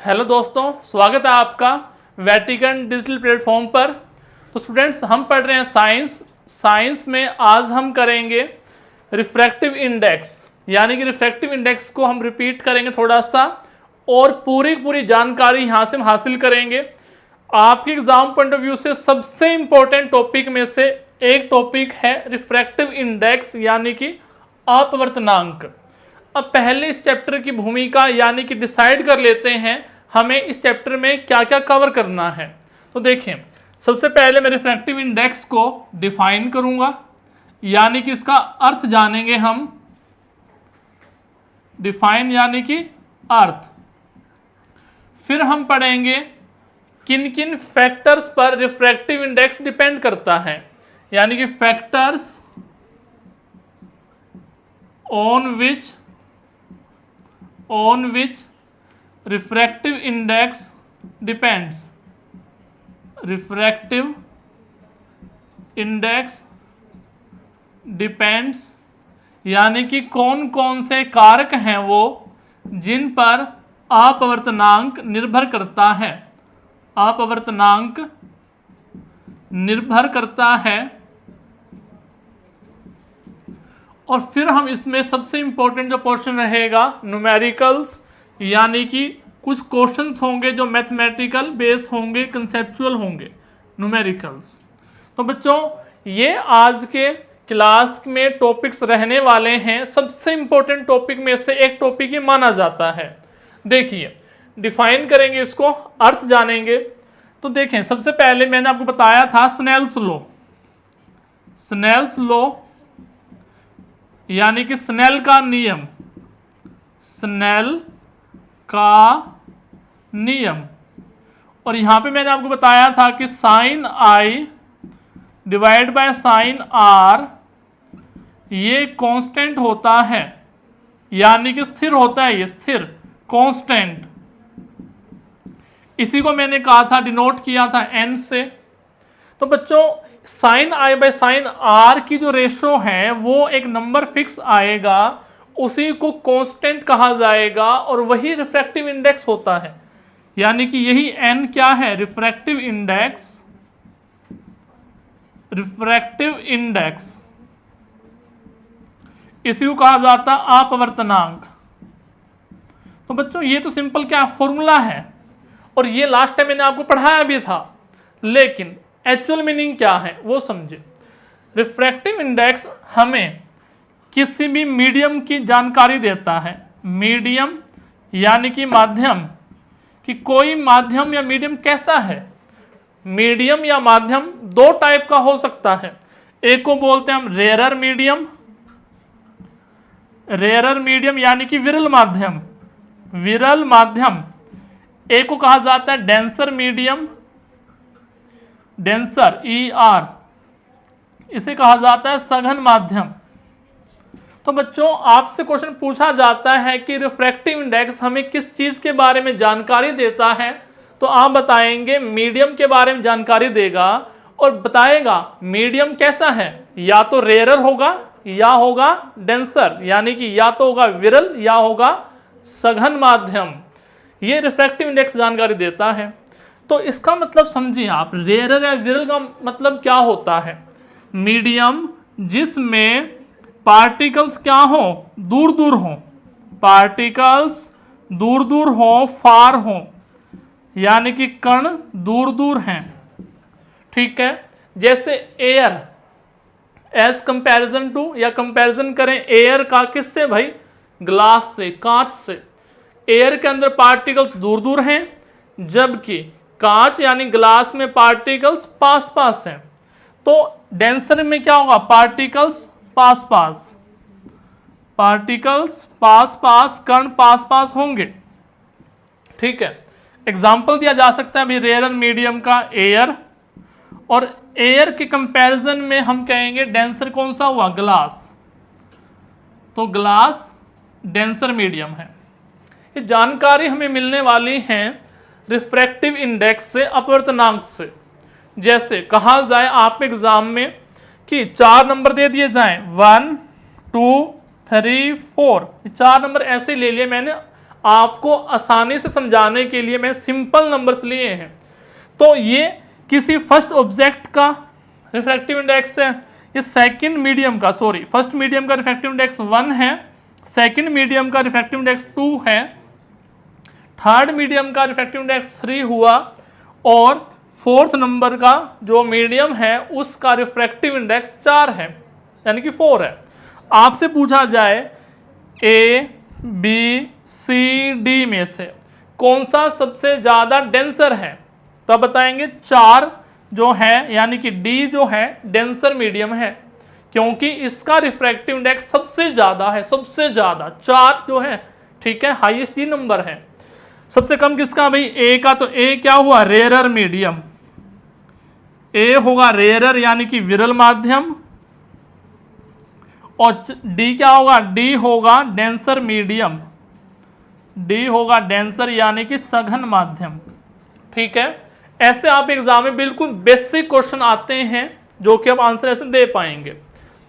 Hello दोस्तों, स्वागत है आपका वेटिकन डिजिटल प्लेटफॉर्म पर। तो स्टूडेंट्स, हम पढ़ रहे हैं साइंस में आज हम करेंगे रिफ्रैक्टिव इंडेक्स, यानी कि रिफ्रैक्टिव इंडेक्स को हम रिपीट करेंगे थोड़ा सा और पूरी जानकारी यहाँ से हम हासिल करेंगे। आपके एग्जाम पॉइंट ऑफ व्यू से सबसे इंपॉर्टेंट टॉपिक में से एक टॉपिक है रिफ्रैक्टिव इंडेक्स, यानी कि अपवर्तनांक। अब पहले इस चैप्टर की भूमिका यानी कि डिसाइड कर लेते हैं हमें इस चैप्टर में क्या क्या कवर करना है। तो देखिए, सबसे पहले मैं रिफ्रैक्टिव इंडेक्स को डिफाइन करूंगा, यानी कि इसका अर्थ जानेंगे हम। डिफाइन यानी कि अर्थ। फिर हम पढ़ेंगे किन किन फैक्टर्स पर रिफ्रैक्टिव इंडेक्स डिपेंड करता है, यानी कि factors on which refractive index depends. Refractive index depends यानी कि कौन कौन से कारक हैं वो जिन पर अपवर्तनांक निर्भर करता है। अपवर्तनांक निर्भर करता है। और फिर हम इसमें सबसे इंपॉर्टेंट जो पोर्शन रहेगा न्यूमेरिकल्स, यानी कि कुछ क्वेश्चंस होंगे जो मैथमेटिकल बेस्ड होंगे, कंसेप्चुअल होंगे, न्यूमेरिकल्स। तो बच्चों, ये आज के क्लास में टॉपिक्स रहने वाले हैं। सबसे इंपॉर्टेंट टॉपिक में से एक टॉपिक ये माना जाता है। देखिए, डिफाइन करेंगे इसको, अर्थ जानेंगे। तो देखें, सबसे पहले मैंने आपको बताया था स्नेल्स लॉ। स्नेल्स लॉ यानी कि स्नेल का नियम। स्नेल का नियम। और यहां पे मैंने आपको बताया था कि sine I divide by sine R ये कांस्टेंट होता है, यानी कि स्थिर होता है, ये स्थिर कांस्टेंट। इसी को मैंने कहा था, डिनोट किया था एन से। तो बच्चों, sine I by sine R की जो रेशो है वो एक नंबर फिक्स आएगा, उसी को कांस्टेंट कहा जाएगा और वही रिफ्रैक्टिव इंडेक्स होता है। यानी कि यही एन क्या है? Refractive index. रिफ्रैक्टिव इंडेक्स इसी को कहा जाता है अपवर्तनांक। तो बच्चों, ये तो सिंपल क्या फॉर्मूला है और ये लास्ट टाइम मैंने आपको पढ़ाया भी था, लेकिन एक्चुअल मीनिंग क्या है वो समझे। रिफ्रैक्टिव इंडेक्स हमें किसी भी मीडियम की जानकारी देता है। मीडियम यानी कि माध्यम, कि कोई माध्यम या मीडियम कैसा है। मीडियम या माध्यम दो टाइप का हो सकता है। एक को बोलते हैं हम रेयरर मीडियम। रेयरर मीडियम यानी कि विरल माध्यम। विरल माध्यम। एक को कहा जाता है डेंसर मीडियम। डेंसर ER, इसे कहा जाता है सघन माध्यम। तो बच्चों, आपसे क्वेश्चन पूछा जाता है कि रिफ्रैक्टिव इंडेक्स हमें किस चीज के बारे में जानकारी देता है, तो आप बताएंगे मीडियम के बारे में जानकारी देगा और बताएगा मीडियम कैसा है, या तो रेयरर होगा या होगा डेंसर, यानी कि या तो होगा विरल या होगा सघन माध्यम। ये रिफ्रैक्टिव इंडेक्स जानकारी देता है। तो इसका मतलब समझिए आप, रेयरर या विरल का मतलब क्या होता है? मीडियम जिसमें पार्टिकल्स क्या हो? दूर दूर हो। पार्टिकल्स दूर दूर हो, फार हो, यानी कि कण दूर दूर हैं। ठीक है, जैसे एयर, एज कंपैरिजन टू, या कंपैरिजन करें एयर का किससे भाई? ग्लास से, कांच से। एयर के अंदर पार्टिकल्स दूर दूर हैं, जबकि कांच यानी ग्लास में पार्टिकल्स पास पास हैं। तो डेंसर में क्या होगा? पार्टिकल्स पास पास। पार्टिकल्स पास पास, कण पास पास होंगे। ठीक है, एग्जाम्पल दिया जा सकता है अभी रेयर मीडियम का एयर, और एयर के कंपैरिजन में हम कहेंगे डेंसर कौन सा हुआ? ग्लास। तो ग्लास डेंसर मीडियम है। ये जानकारी हमें मिलने वाली है रिफ्रैक्टिव इंडेक्स से, अपवर्तनांक से। जैसे कहा जाए आप एग्जाम में कि 4 नंबर दे दिए जाएं, 1 2 3 4, 4 नंबर ऐसे ले लिए मैंने आपको आसानी से समझाने के लिए मैं सिंपल नंबर्स लिए हैं। तो ये किसी फर्स्ट ऑब्जेक्ट का रिफ्रैक्टिव इंडेक्स है, ये सेकंड मीडियम का, सॉरी फर्स्ट मीडियम का रिफ्रैक्टिव इंडेक्स 1 है, सेकंड मीडियम का रिफ्रैक्टिव इंडेक्स 2 है, थर्ड मीडियम का रिफ्रैक्टिव इंडेक्स 3 हुआ, और फोर्थ नंबर का जो मीडियम है उसका रिफ्रैक्टिव इंडेक्स 4 है, यानी कि 4 है। आपसे पूछा जाए ए बी सी डी में से कौन सा सबसे ज़्यादा डेंसर है, तो आप बताएंगे 4 जो है, यानी कि डी जो है डेंसर मीडियम है, क्योंकि इसका रिफ्रैक्टिव इंडेक्स सबसे ज़्यादा है, सबसे ज़्यादा 4 जो है, ठीक है, हाईएस्ट डी नंबर है। सबसे कम किसका भाई, ए का, तो ए क्या हुआ, रेयरर मीडियम, ए होगा रेयरर यानी कि विरल माध्यम, और डी क्या होगा, डी होगा डेंसर मीडियम, डी होगा डेंसर यानी कि सघन माध्यम, ठीक है। ऐसे आप एग्जाम में बिल्कुल बेसिक क्वेश्चन आते हैं जो कि आप आंसर ऐसे दे पाएंगे,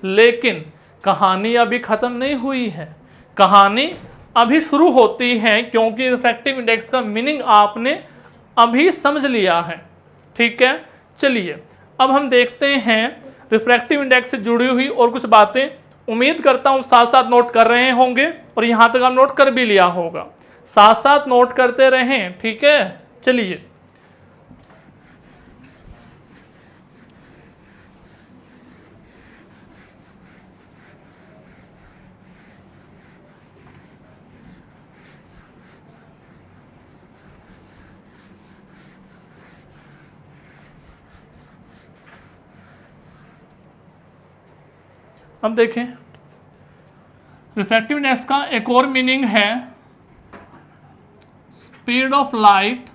लेकिन कहानी अभी खत्म नहीं हुई है, कहानी अभी शुरू होती है, क्योंकि रिफ्रैक्टिव इंडेक्स का मीनिंग आपने अभी समझ लिया है, ठीक है। चलिए अब हम देखते हैं रिफ्रैक्टिव इंडेक्स से जुड़ी हुई और कुछ बातें, उम्मीद करता हूँ साथ साथ नोट कर रहे होंगे, और यहाँ तक आप नोट कर भी लिया होगा, साथ साथ नोट करते रहें, ठीक है। चलिए अब देखें, रिफ्रैक्टिव इंडेक्स का एक और मीनिंग है speed of light,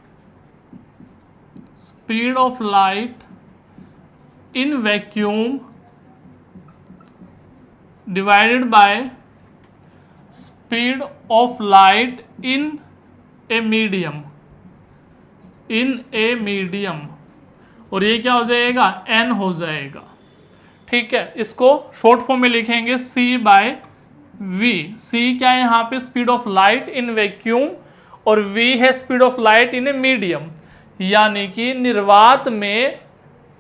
speed of light in vacuum divided by speed of light in a medium, in a medium, और ये क्या हो जाएगा, n हो जाएगा, ठीक है। इसको शॉर्ट फॉर्म में लिखेंगे c बाय v, c क्या है यहाँ पे, speed of light in vacuum, और v है speed of light in a medium, यानी कि निर्वात में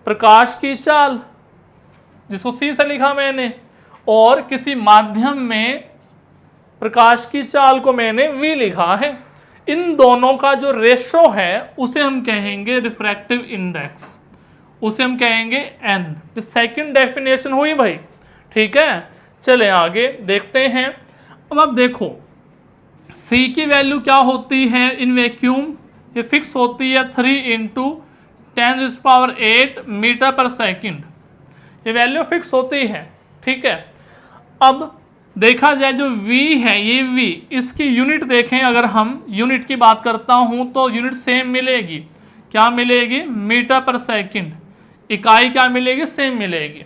प्रकाश की चाल, जिसको c से लिखा मैंने, और किसी माध्यम में प्रकाश की चाल को मैंने v लिखा है। इन दोनों का जो रेशो है उसे हम कहेंगे रिफ्रैक्टिव इंडेक्स, उसे हम कहेंगे n। ये सेकंड डेफिनेशन हुई भाई, ठीक है। चले आगे देखते हैं। अब आप देखो c की वैल्यू क्या होती है इन वैक्यूम, ये फिक्स होती है 3 × 10⁸ मीटर पर सेकंड, ये वैल्यू फिक्स होती है, ठीक है। अब देखा जाए जो v है, ये v, इसकी यूनिट देखें, अगर हम यूनिट की बात करता हूं तो यूनिट सेम मिलेगी, क्या मिलेगी, मीटर पर सेकंड, इकाई क्या मिलेगी, सेम मिलेगी।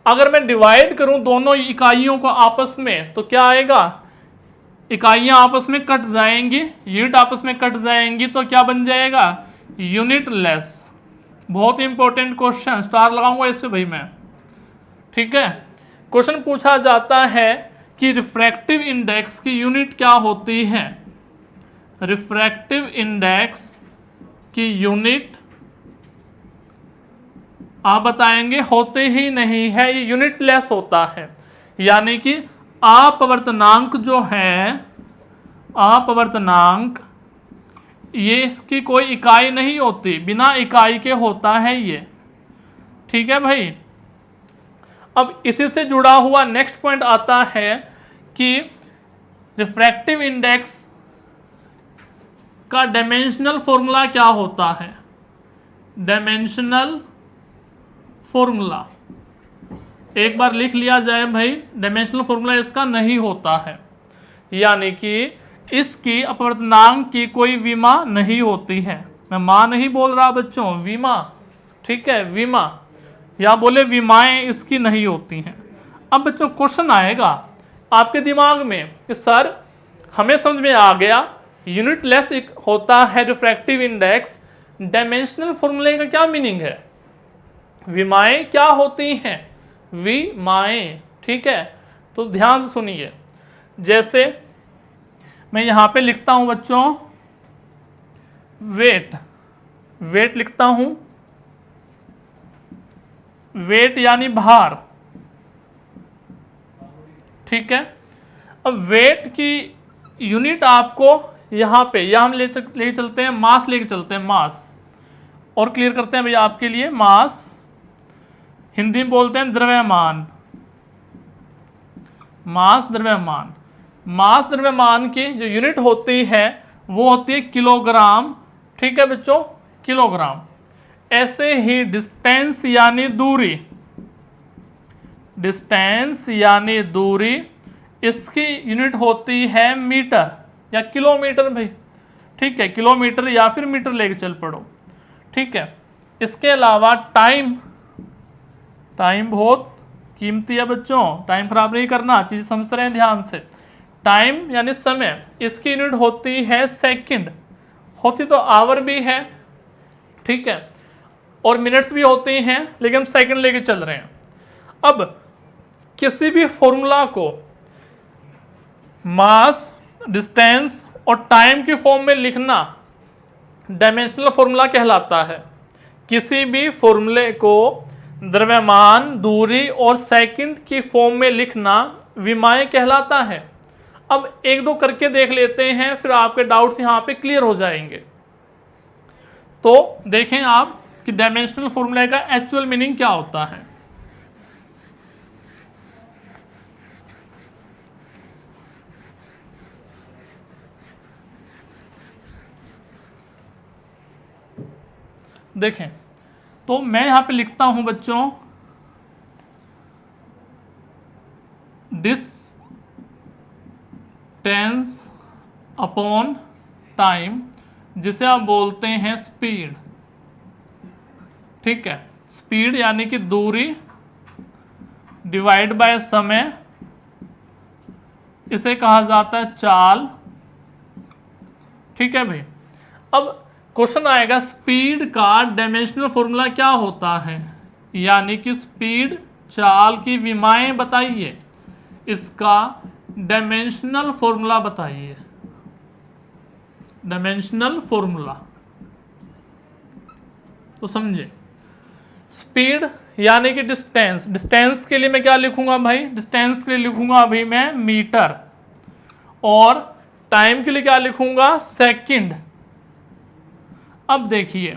अगर मैं डिवाइड करूं दोनों इकाइयों को आपस में तो क्या आएगा, इकाइयां आपस में कट जाएंगी, यूनिट आपस में कट जाएंगी, तो क्या बन जाएगा, यूनिट लेस। बहुत इंपॉर्टेंट क्वेश्चन, स्टार लगाऊंगा इस पे भाई मैं, ठीक है। क्वेश्चन पूछा जाता है कि रिफ्रैक्टिव इंडेक्स की यूनिट क्या होती है, रिफ्रैक्टिव इंडेक्स की यूनिट आप बताएंगे होते ही नहीं है, ये यूनिट लेस होता है, यानी कि अपवर्तनांक जो है, अपवर्तनांक, ये इसकी कोई इकाई नहीं होती, बिना इकाई के होता है ये, ठीक है भाई। अब इसी से जुड़ा हुआ नेक्स्ट पॉइंट आता है कि रिफ्रैक्टिव इंडेक्स का डायमेंशनल फॉर्मूला क्या होता है, डायमेंशनल फॉर्मूला एक बार लिख लिया जाए भाई, डायमेंशनल फॉर्मूला इसका नहीं होता है, यानी कि इसकी अपवर्तनांक की कोई विमा नहीं होती है। मैं माँ नहीं बोल रहा बच्चों, विमा, ठीक है, विमा, या बोले विमाएं इसकी नहीं होती हैं। अब बच्चों क्वेश्चन आएगा आपके दिमाग में कि सर हमें समझ में आ गया यूनिट लेस होता है रिफ्रैक्टिव इंडेक्स, डायमेंशनल फॉर्मूले का क्या मीनिंग है, विमाएं क्या होती हैं, विमाएं, ठीक है। तो ध्यान से सुनिए, जैसे मैं यहां पे लिखता हूं बच्चों वेट लिखता हूं, वेट यानी भार, ठीक है। अब वेट की यूनिट आपको यहां पे या हम ले चलते हैं मास, लेके चलते हैं मास, और क्लियर करते हैं भैया आपके लिए। मास हिंदी में बोलते हैं द्रव्यमान, मास द्रव्यमान। मास द्रव्यमान की जो यूनिट होती है वो होती है किलोग्राम, ठीक है बच्चों, किलोग्राम। ऐसे ही डिस्टेंस यानी दूरी, डिस्टेंस यानी दूरी, इसकी यूनिट होती है मीटर या किलोमीटर भाई, ठीक है, किलोमीटर या फिर मीटर लेके चल पड़ो, ठीक है। इसके अलावा टाइम, टाइम बहुत कीमती है बच्चों, टाइम खराब नहीं करना, चीज समझ रहे हैं ध्यान से। टाइम यानी समय, इसकी यूनिट होती है सेकंड, होती तो आवर भी है, ठीक है, और मिनट्स भी होते हैं, लेकिन हम सेकंड लेके चल रहे हैं। अब किसी भी फॉर्मूला को मास, डिस्टेंस और टाइम की फॉर्म में लिखना डायमेंशनल फॉर्मूला कहलाता है। किसी भी फॉर्मूले को द्रव्यमान, दूरी और सेकंड की फॉर्म में लिखना विमाय कहलाता है। अब एक दो करके देख लेते हैं, फिर आपके डाउट्स यहां पे क्लियर हो जाएंगे। तो देखें आप कि डायमेंशनल फॉर्मूले का एक्चुअल मीनिंग क्या होता है। देखें तो मैं यहां पे लिखता हूं बच्चों डिस्टेंस अपॉन टाइम, जिसे आप बोलते हैं स्पीड, ठीक है। स्पीड यानी कि दूरी डिवाइड बाय समय, इसे कहा जाता है चाल, ठीक है भाई। अब क्वेश्चन आएगा स्पीड का डायमेंशनल फॉर्मूला क्या होता है, यानी कि स्पीड चाल की विमाएं बताइए, इसका डायमेंशनल फॉर्मूला बताइए, डायमेंशनल फॉर्मूला। तो समझे, स्पीड यानी कि डिस्टेंस, डिस्टेंस के लिए मैं क्या लिखूंगा भाई, डिस्टेंस के लिए लिखूंगा अभी मैं मीटर, और टाइम के लिए क्या लिखूंगा, सेकंड। अब देखिए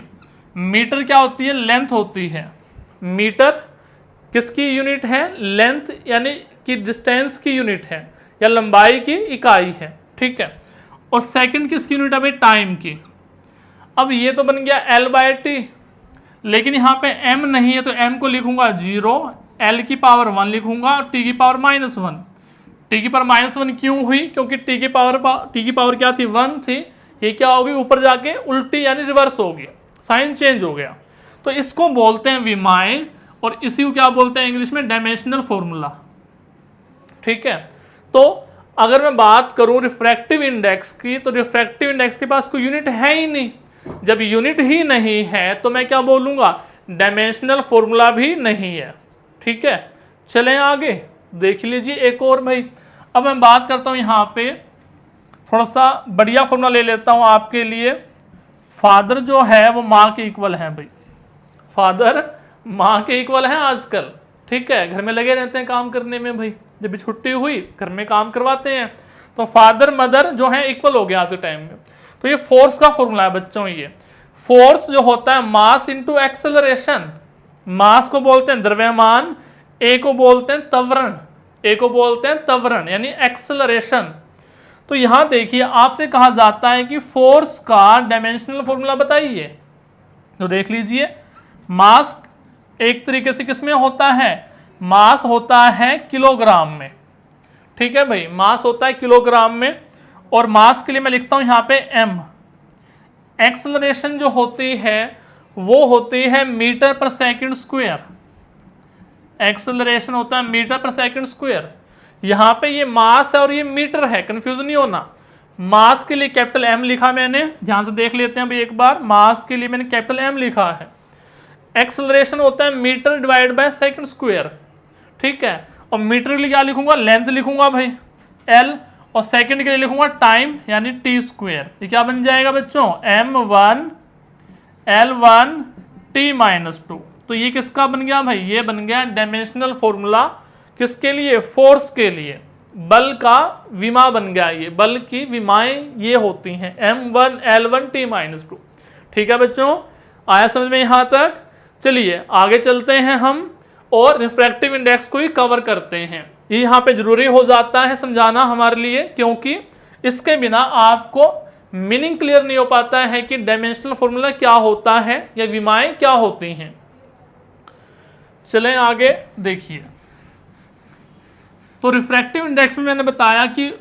मीटर क्या होती है, लेंथ होती है। मीटर किसकी यूनिट है, लेंथ यानी कि डिस्टेंस की यूनिट है या लंबाई की इकाई है, ठीक है। और सेकंड किसकी यूनिट है भाई, टाइम की। अब ये तो बन गया L/T, लेकिन यहाँ पे m नहीं है तो m को लिखूंगा 0, L की पावर 1 लिखूंगा और t की पावर -1। t की पावर -1 क्यों हुई, क्योंकि t की पावर क्या थी, 1 थी। ये क्या होगी, ऊपर जाके उल्टी यानी रिवर्स होगी, साइन चेंज हो गया। तो इसको बोलते हैं विमाएं, और इसी को क्या बोलते हैं इंग्लिश में, डायमेंशनल फॉर्मूला, ठीक है। तो अगर मैं बात करूं रिफ्रैक्टिव इंडेक्स की, तो रिफ्रैक्टिव इंडेक्स के पास कोई यूनिट है ही नहीं। जब यूनिट ही नहीं है तो मैं क्या बोलूंगा, डायमेंशनल फॉर्मूला भी नहीं है, ठीक है। चलें आगे देख लीजिए एक और भाई। अब मैं बात करता हूं यहां पे थोड़ा सा बढ़िया फॉर्मूला ले लेता हूं आपके लिए। फादर जो है वो माँ के इक्वल है भाई, फादर माँ के इक्वल है आजकल, ठीक है। घर में लगे रहते हैं काम करने में भाई, जब भी छुट्टी हुई घर में काम करवाते हैं, तो फादर मदर जो है इक्वल हो गया आज के टाइम में। तो ये फोर्स का फॉर्मूला है बच्चों। ये फोर्स जो होता है मास इंटू एक्सेलरेशन, मास को बोलते हैं द्रव्यमान, ए को बोलते हैं त्वरण, ए को बोलते हैं त्वरण यानी एक्सेलरेशन। तो यहां देखिए आपसे कहा जाता है कि फोर्स का डायमेंशनल फॉर्मूला बताइए। तो देख लीजिए, मास एक तरीके से किसमें होता है, मास होता है किलोग्राम में, ठीक है भाई, मास होता है किलोग्राम में। और मास के लिए मैं लिखता हूं यहां पे m। एक्सेलरेशन जो होती है वो होती है मीटर पर सेकंड स्क्वायर, एक्सेलरेशन होता है मीटर पर सेकंड स्क्वायर। यहां पे ये मास है और ये मीटर है, कंफ्यूज नहीं होना। मास के लिए कैपिटल M लिखा मैंने, ध्यान से देख लेते हैं भाई एक बार, मास के लिए मैंने कैपिटल M लिखा है। एक्सेलरेशन होता है metre divide by second square, ठीक है। और मीटर के लिए क्या लिखूंगा, लेंथ लिखूंगा भाई L, और सेकंड के लिए लिखूंगा टाइम यानी टी स्क्वायर। ये क्या बन जाएगा बच्चों, m1 L1 t-2। तो ये किसका बन गया भाई, ये बन गया डायमेंशनल फॉर्मूला किसके लिए, फोर्स के लिए, बल का विमा बन गया। ये बल की विमाएं ये होती हैं m1 L1 t-2। ठीक है बच्चों, आया समझ में यहां तक। चलिए आगे चलते हैं हम और रिफ्रैक्टिव इंडेक्स को ही कवर करते हैं। ये यहाँ पे जरूरी हो जाता है समझाना हमारे लिए, क्योंकि इसके बिना आपको मीनिंग क्लियर नहीं हो पाता है कि डायमेंशनल फॉर्मूला क्या होता है या विमाएं क्या होती हैं। चलें आगे देखिए। तो रिफ्रैक्टिव इंडेक्स में मैंने बताया कि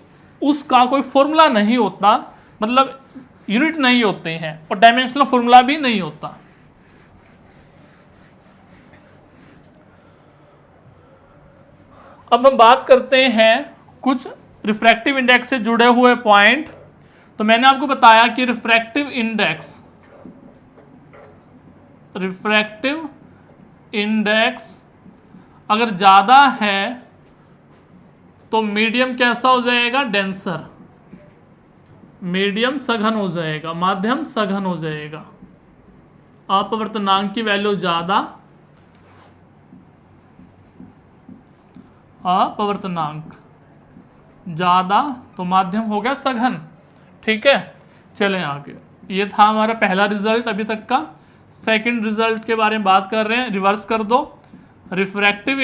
उसका कोई फॉर्मूला नहीं होता, मतलब यूनिट नहीं होते हैं, और डायमेंशनल फॉर्मूला भी नहीं होता। अब हम बात करते हैं कुछ रिफ्रैक्टिव इंडेक्स से जुड़े हुए पॉइंट। तो मैंने आपको बताया कि रिफ्रैक्टिव इंडेक्स अगर ज़्यादा है तो मीडियम कैसा हो जाएगा, डेंसर, मीडियम सघन हो जाएगा, माध्यम सघन हो जाएगा। अपवर्तनांक की वैल्यू ज़्यादा, अपवर्तनांक ज़्यादा तो माध्यम हो गया सघन। ठीक है, चलें आगे। ये था हमारा पहला रिजल्ट अभी तक का। सेकंड रिजल्ट के बारे में बात कर रहे हैं, रिवर्स कर दो। रिफ्रैक्टिव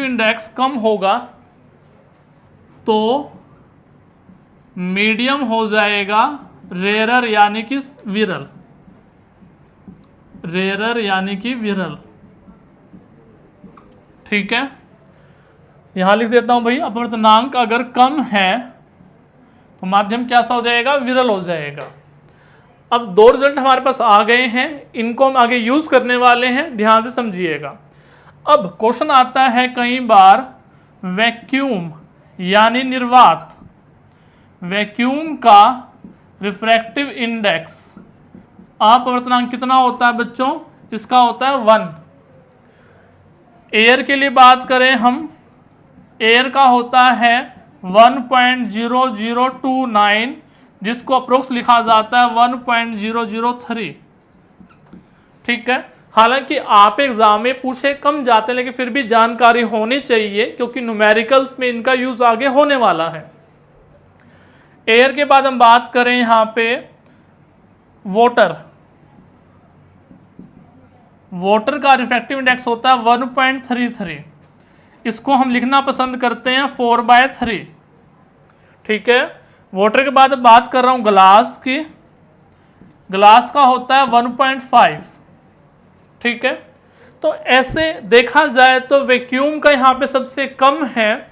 इंडेक्स कम होगा तो मीडियम हो जाएगा रेयरर यानी कि विरल, रेयरर यानी कि विरल। ठीक है, यहां लिख देता हूं भाई, अपवर्तनांक अगर कम है तो माध्यम कैसा हो जाएगा, विरल हो जाएगा। अब दो रिजल्ट हमारे पास आ गए हैं, इनको हम आगे यूज करने वाले हैं, ध्यान से समझिएगा। अब क्वेश्चन आता है कई बार वैक्यूम यानी निर्वात, वैक्यूम का रिफ्रैक्टिव इंडेक्स अपवर्तनांक कितना होता है बच्चों, इसका होता है 1। एयर के लिए बात करें हम, एयर का होता है 1.0029, जिसको अप्रोक्स लिखा जाता है 1.003। ठीक है, हालांकि आप एग्जाम में पूछे कम जाते हैं, लेकिन फिर भी जानकारी होनी चाहिए क्योंकि न्यूमेरिकल्स में इनका यूज आगे होने वाला है। एयर के बाद हम बात करें यहां पे वाटर, वाटर का रिफ्रैक्टिव इंडेक्स होता है 1.33। इसको हम लिखना पसंद करते हैं 4/3। ठीक है, वाटर के बाद बात कर रहा हूं ग्लास की, ग्लास का होता है 1.5। ठीक है, तो ऐसे देखा जाए तो वैक्यूम का यहां पे सबसे कम है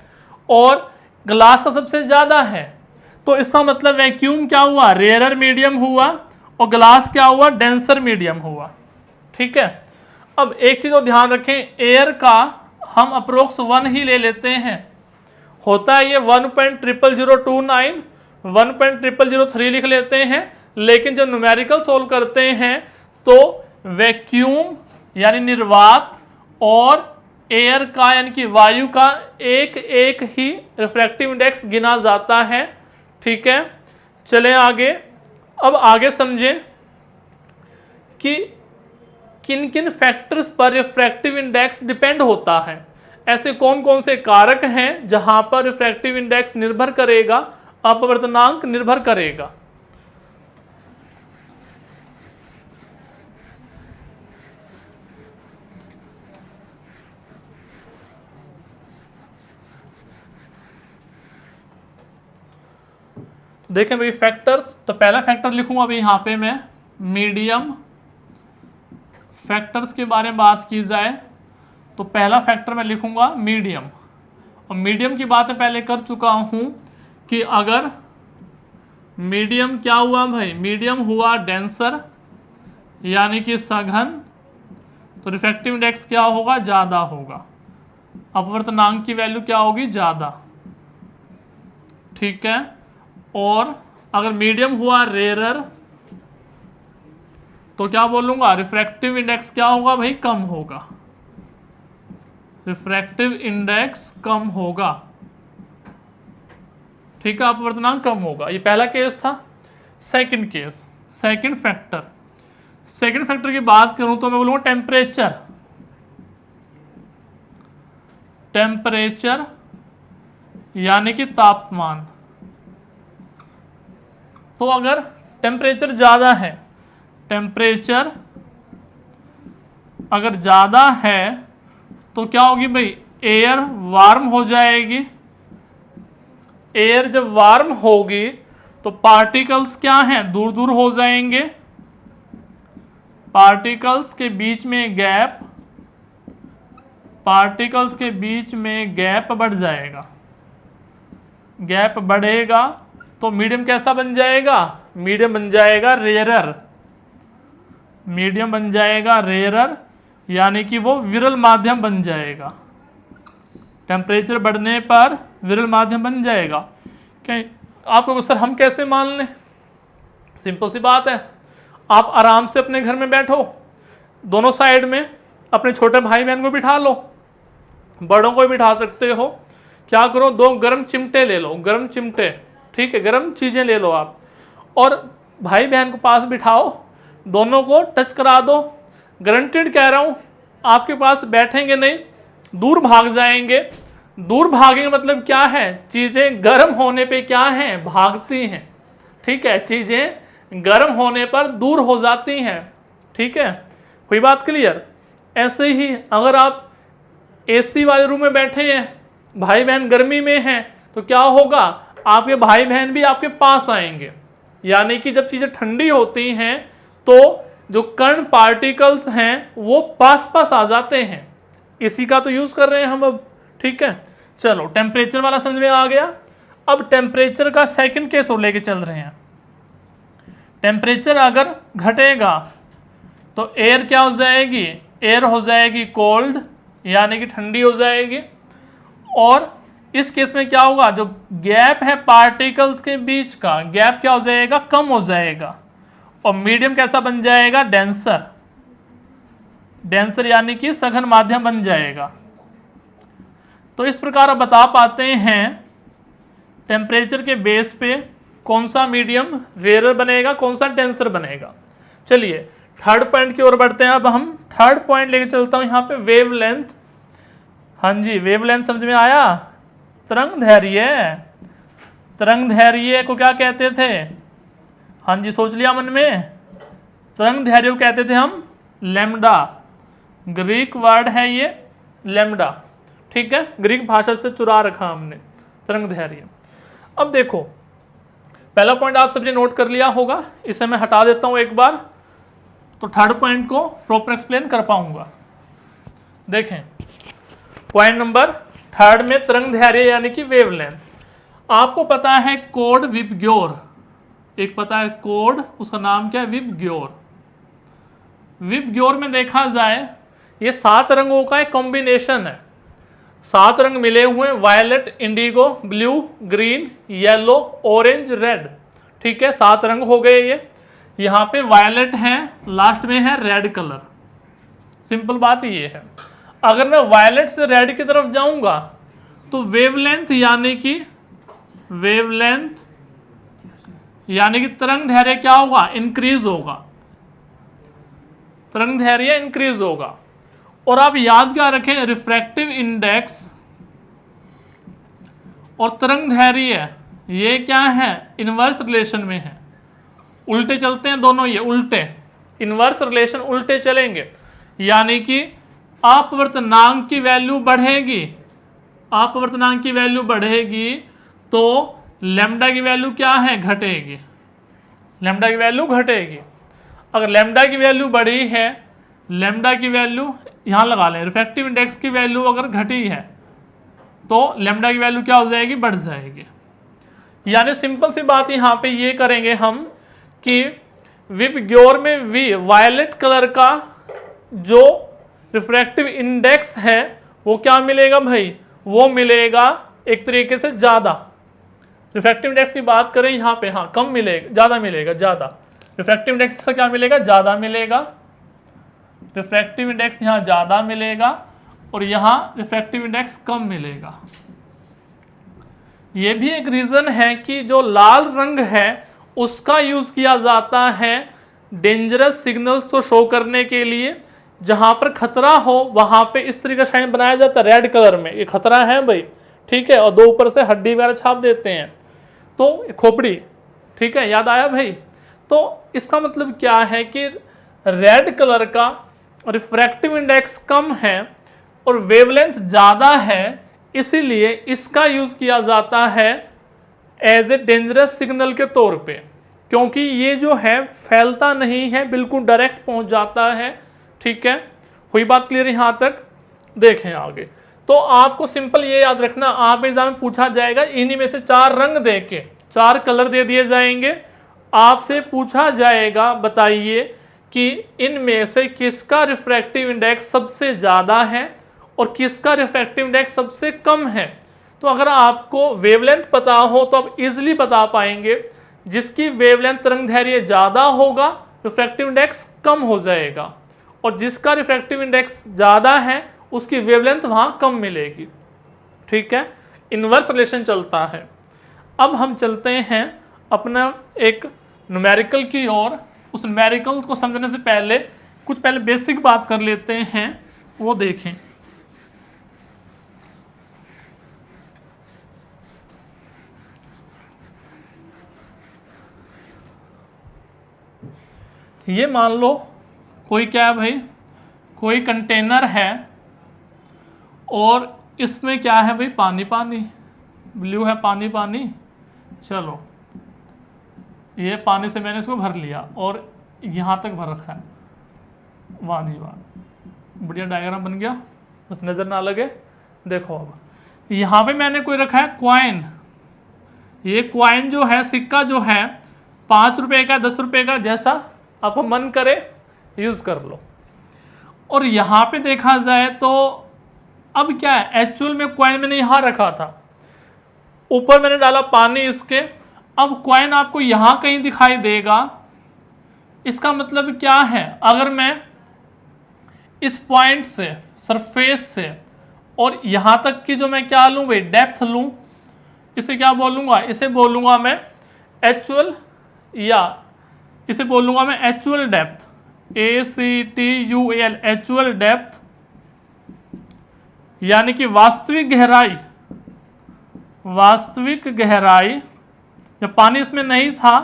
और ग्लास का सबसे ज्यादा है। तो इसका मतलब वैक्यूम क्या हुआ, रेयरर मीडियम हुआ, और ग्लास क्या हुआ, डेंसर मीडियम हुआ। ठीक है, अब एक चीज और ध्यान रखें, एयर का हम अप्रोक्स 1 ही ले लेते हैं, होता है ये 1.00029, 1.003 लिख लेते हैं। लेकिन जब न्यूमेरिकल सोल्व करते हैं तो वैक्यूम यानी निर्वात और एयर का यानी कि वायु का एक एक ही रिफ्रैक्टिव इंडेक्स गिना जाता है। ठीक है, चलें आगे। अब आगे समझें कि किन किन फैक्टर्स पर रिफ्रैक्टिव इंडेक्स डिपेंड होता है, ऐसे कौन कौन से कारक हैं जहां पर रिफ्रैक्टिव इंडेक्स निर्भर करेगा, अपवर्तनांक निर्भर करेगा। देखें भाई फैक्टर्स, तो पहला फैक्टर लिखूंगा अभी यहां पे मैं, मीडियम। फैक्टर्स के बारे में बात की जाए तो पहला फैक्टर मैं लिखूंगा मीडियम। और मीडियम की बात मैं पहले कर चुका हूं कि अगर मीडियम क्या हुआ भाई, मीडियम हुआ डेंसर यानी कि सघन, तो रिफ्रैक्टिव इंडेक्स क्या होगा, ज़्यादा होगा, अपवर्तनांक की वैल्यू क्या होगी, ज़्यादा। ठीक है, और अगर मीडियम हुआ रेयरर तो क्या बोलूंगा, रिफ्रैक्टिव इंडेक्स क्या होगा भाई, कम होगा। रिफ्रैक्टिव इंडेक्स कम होगा, ठीक है, अपवर्तनांक कम होगा। ये पहला केस था। Second case, second factor, second factor की बात करूं तो मैं बोलूंगा टेम्परेचर, टेम्परेचर यानी कि तापमान। तो अगर टेम्परेचर ज्यादा है, टेम्परेचर अगर ज्यादा है तो क्या होगी भाई, एयर वार्म हो जाएगी। एयर जब वार्म होगी तो पार्टिकल्स क्या हैं, दूर दूर हो जाएंगे। पार्टिकल्स के बीच में गैप, पार्टिकल्स के बीच में गैप बढ़ जाएगा। गैप बढ़ेगा तो मीडियम कैसा बन जाएगा, मीडियम बन जाएगा रेयरर, मीडियम बन जाएगा रेयरर, यानी कि वो विरल माध्यम बन जाएगा। टेम्परेचर बढ़ने पर विरल माध्यम बन जाएगा। क्या आपको सर हम कैसे मान लें? सिंपल सी बात है, आप आराम से अपने घर में बैठो, दोनों साइड में अपने छोटे भाई बहन को बिठा लो, बड़ों को भी बिठा सकते हो। क्या करो, दो गर्म चिमटे ले लो, गर्म चिमटे, ठीक है, गर्म चीज़ें ले लो आप, और भाई बहन को पास बिठाओ, दोनों को टच करा दो। गारंटेड कह रहा हूँ, आपके पास बैठेंगे नहीं, दूर भाग जाएंगे। दूर भागेंगे मतलब क्या है, चीज़ें गर्म होने पे क्या हैं, भागती हैं, ठीक है, चीज़ें गर्म होने पर दूर हो जाती हैं, ठीक है, कोई बात क्लियर। ऐसे ही अगर आप एसी वाले रूम में बैठे हैं, भाई बहन गर्मी में हैं, तो क्या होगा, आपके भाई बहन भी आपके पास आएंगे। यानी कि जब चीज़ें ठंडी होती हैं तो जो कण पार्टिकल्स हैं वो पास पास आ जाते हैं। इसी का तो यूज़ कर रहे हैं हम अब, ठीक है। चलो टेम्परेचर वाला समझ में आ गया। अब टेम्परेचर का सेकंड केस और लेके चल रहे हैं। टेम्परेचर अगर घटेगा तो एयर क्या हो जाएगी, एयर हो जाएगी कोल्ड, यानी कि ठंडी हो जाएगी। और इस केस में क्या होगा, जो गैप है पार्टिकल्स के बीच का, गैप क्या हो जाएगा, कम हो जाएगा। और मीडियम कैसा बन जाएगा, डेंसर, डेंसर यानी कि सघन माध्यम बन जाएगा। तो इस प्रकार आप बता पाते हैं टेम्परेचर के बेस पे कौन सा मीडियम रेयर बनेगा, कौन सा डेंसर बनेगा। चलिए थर्ड पॉइंट की ओर बढ़ते हैं। अब हम थर्ड पॉइंट लेके चलता हूं यहाँ पे, वेवलेंथ। हाँ जी, वेवलेंथ समझ में आया। तरंगदैर्घ्य, तरंगदैर्घ्य को क्या कहते थे, हाँ जी सोच लिया मन में, तरंगदैर्घ्य को कहते थे हम लैम्डा, ग्रीक वर्ड है ये लैम्डा, ठीक है, ग्रीक भाषा से चुरा रखा हमने तरंगदैर्घ्य। अब देखो पहला पॉइंट आप सबने नोट कर लिया होगा, इसे मैं हटा देता हूं एक बार, तो थर्ड पॉइंट को प्रॉपर एक्सप्लेन कर पाऊंगा। देखें पॉइंट नंबर थर्ड में तरंगदैर्घ्य यानी कि वेवलेंथ। आपको पता है कोड विबग्योर, एक पता है कोड, उसका नाम क्या है, विबग्योर। विबग्योर में देखा जाए ये 7 रंगों का एक कॉम्बिनेशन है। 7 रंग मिले हुए, violet, indigo, blue, green, yellow, orange, red, ठीक है, 7 रंग हो गए ये। यहाँ पे वायलेट है, लास्ट में है रेड कलर। सिंपल बात ये है। अगर मैं वायलेट से रेड की तरफ जाऊंगा तो वेवलेंथ यानी कि तरंगदैर्घ्य क्या होगा, इंक्रीज होगा, तरंगदैर्घ्य इंक्रीज होगा। और आप याद क्या रखें, रिफ्रैक्टिव इंडेक्स और तरंगदैर्घ्य ये क्या है, इनवर्स रिलेशन में है, उल्टे चलते हैं दोनों, ये उल्टे, इनवर्स रिलेशन उल्टे चलेंगे। यानी कि अपवर्तनांक की वैल्यू बढ़ेगी, अपवर्तनांक की वैल्यू बढ़ेगी तो लैम्डा की वैल्यू क्या है, घटेगी, लैम्डा की वैल्यू घटेगी। अगर लैम्डा की वैल्यू बढ़ी है, लैम्डा की वैल्यू यहाँ लगा लें, रिफ्रैक्टिव इंडेक्स की वैल्यू अगर घटी है तो लैम्डा की वैल्यू क्या हो जाएगी, बढ़ जाएगी। यानी सिंपल सी बात यहाँ पे ये करेंगे हम कि विबग्योर में वी वायलेट कलर का जो रिफ्रैक्टिव इंडेक्स है वो क्या मिलेगा भाई, वो मिलेगा एक तरीके से ज़्यादा। रिफ्रैक्टिव इंडेक्स की बात करें यहाँ पे, हाँ कम मिलेगा, ज़्यादा मिलेगा, ज़्यादा। रिफ्रैक्टिव इंडेक्स का क्या मिलेगा, ज़्यादा मिलेगा, रिफ्रैक्टिव इंडेक्स यहाँ ज़्यादा मिलेगा। और यहाँ रिफ्रैक्टिव इंडेक्स कम मिलेगा। ये भी एक रीज़न है कि जो लाल रंग है उसका यूज़ किया जाता है डेंजरस सिग्नल्स को शो करने के लिए। जहाँ पर खतरा हो वहाँ पे इस तरीके का साइन बनाया जाता है रेड कलर में, ये खतरा है भाई, ठीक है, और दो ऊपर से हड्डी वगैरह छाप देते हैं, तो खोपड़ी, ठीक है, याद आया भाई। तो इसका मतलब क्या है कि रेड कलर का रिफ्रैक्टिव इंडेक्स कम है और वेवलेंथ ज़्यादा है, इसीलिए इसका यूज़ किया जाता है एज ए डेंजरस सिग्नल के तौर पे, क्योंकि ये जो है फैलता नहीं है, बिल्कुल डायरेक्ट पहुंच जाता है, ठीक है। हुई बात क्लियर यहाँ तक? देखें आगे। तो आपको सिंपल ये याद रखना, आप एग्जाम में पूछा जाएगा इन्हीं में से 4 रंग दे के, 4 कलर दे दिए जाएंगे, आपसे पूछा जाएगा बताइए कि इनमें से किसका रिफ्रैक्टिव इंडेक्स सबसे ज़्यादा है और किसका रिफ्रैक्टिव इंडेक्स सबसे कम है। तो अगर आपको वेवलेंथ पता हो तो आप इजीली बता पाएंगे, जिसकी वेवलेंथ तरंगदैर्घ्य ज़्यादा होगा रिफ्रैक्टिव इंडेक्स कम हो जाएगा, और जिसका रिफ्रैक्टिव इंडेक्स ज़्यादा है उसकी वेवलेंथ वहाँ कम मिलेगी, ठीक है। इनवर्स रिलेशन चलता है। अब हम चलते हैं अपना एक न्यूमेरिकल की ओर। उस न्यूमेरिकल को समझने से पहले कुछ बेसिक बात कर लेते हैं, वो देखें। ये मान लो कोई क्या है भाई, कोई कंटेनर है और इसमें क्या है भाई, पानी पानी, ब्लू है पानी पानी। चलो ये पानी से मैंने इसको भर लिया और यहाँ तक भर रखा है, वाह जी वाह, बढ़िया डायग्राम बन गया, बस नज़र ना लगे। देखो अब यहाँ पे मैंने कोई रखा है क्वाइन, ये क्वाइन जो है, सिक्का जो है 5 रुपए का, 10 रुपए का, जैसा आपको मन करे यूज़ कर लो। और यहाँ पे देखा जाए तो अब क्या है, एक्चुअल में क्वाइन मैंने यहाँ रखा था, ऊपर मैंने डाला पानी इसके, अब क्वाइन आपको यहाँ कहीं दिखाई देगा। इसका मतलब क्या है, अगर मैं इस पॉइंट से, सरफेस से और यहाँ तक की जो मैं क्या लूँ भाई, डेप्थ लूँ, इसे क्या बोलूँगा, इसे बोलूँगा मैं एक्चुअल, या इसे बोलूँगा मैं actual depth, ACTUAL, actual depth, यानी कि वास्तविक गहराई। वास्तविक गहराई, जब पानी इसमें नहीं था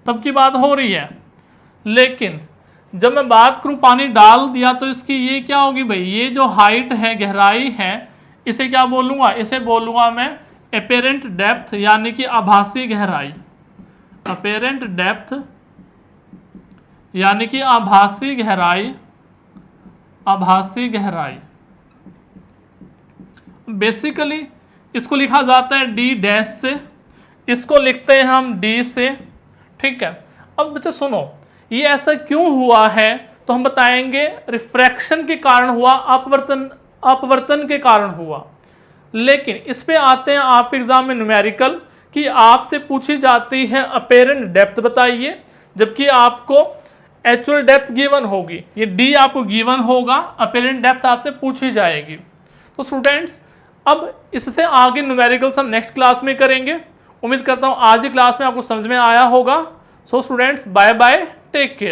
तब की बात हो रही है, लेकिन जब मैं बात करूं पानी डाल दिया तो इसकी ये क्या होगी भाई, ये जो हाइट है, गहराई है, इसे क्या बोलूँगा, इसे बोलूँगा मैं अपेरेंट डेप्थ, यानी कि आभासी गहराई। अपेरेंट डेप्थ यानी कि आभासी गहराई, आभासी गहराई। बेसिकली इसको लिखा जाता है D डैश से, इसको लिखते हैं हम D से, ठीक है। अब बच्चे सुनो, ये ऐसा क्यों हुआ है, तो हम बताएंगे रिफ्रैक्शन के कारण हुआ, अपवर्तन के कारण हुआ। लेकिन इस पे आते हैं आप एग्जाम में न्यूमेरिकल, कि आपसे पूछी जाती है अपेरेंट डेप्थ बताइए, जबकि आपको एक्चुअल डेप्थ गिवन होगी, ये D आपको गिवन होगा, अपेरेंट डेप्थ आपसे पूछी जाएगी। तो स्टूडेंट्स अब इससे आगे न्यूमेरिकल्स हम नेक्स्ट क्लास में करेंगे। उम्मीद करता हूँ आज की क्लास में आपको समझ में आया होगा। So students bye bye, take care.